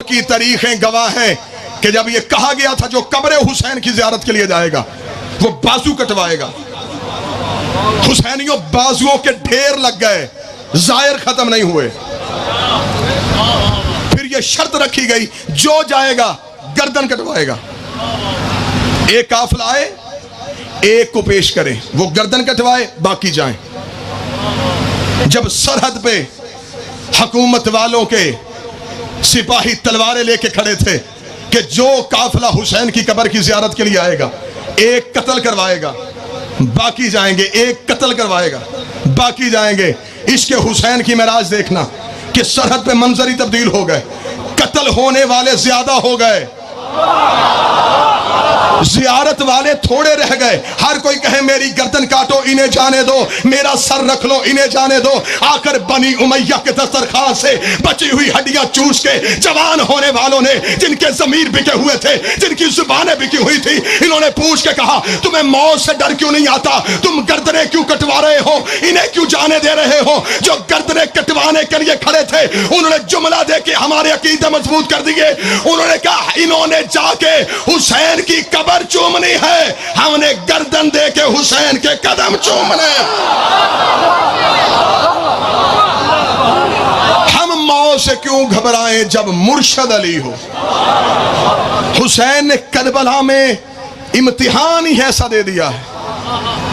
की तारीखें गवाह हैं कि जब ये कहा गया था जो कब्र हुसैन की ज़ियारत के लिए जाएगा वो बाजू कटवाएगा, हुसैनियों बाजुओं के ढेर लग गए, जायर खत्म नहीं हुए। फिर ये शर्त रखी गई जो जाएगा गर्दन कटवाएगा। एक काफिला आए, एक को पेश करे, वो गर्दन कटवाए, बाकी जाएं। जब सरहद पे हुकूमत वालों के सिपाही तलवारें लेके खड़े थे कि जो काफिला हुसैन की कब्र की ज़ियारत के लिए आएगा एक कत्ल करवाएगा, बाकी जाएंगे, एक कत्ल करवाएगा, बाकी जाएंगे। इश्क़ हुसैन की मेराज देखना कि सरहद पे मंजर ही तब्दील हो गए, कत्ल होने वाले ज्यादा हो गए, ज़ियारत वाले थोड़े रह गए। हर कोई कहे मेरी गर्दन काटो इन्हें जाने दो, मेरा सर रख लो इन्हें जाने दो। आकर बनी उमैया के दस्तरखान से बची हुई हड्डियां चूस के जवान होने वालों ने, जिनके ज़मीर बिके हुए थे, जिनकी जुबानें बिकी हुई थी, इन्होंने पूछ के कहा तुम्हें मौत से डर क्यों नहीं आता? तुम गर्दनें क्यों कटवा रहे हो? इन्हें क्यों जाने दे रहे हो? जो गर्दनें कटवाने के लिए खड़े थे उन्होंने जुमला दे के हमारे अकीदे मजबूत कर दिए। उन्होंने कहा इन्होंने जाके हुसैन की कब्र चूमनी है, हमने गर्दन दे के हुसैन के कदम चूमने। हम मौत से क्यों घबराएं जब मुर्शद अली हो? हुसैन ने करबला में इम्तिहान ही ऐसा दे दिया है।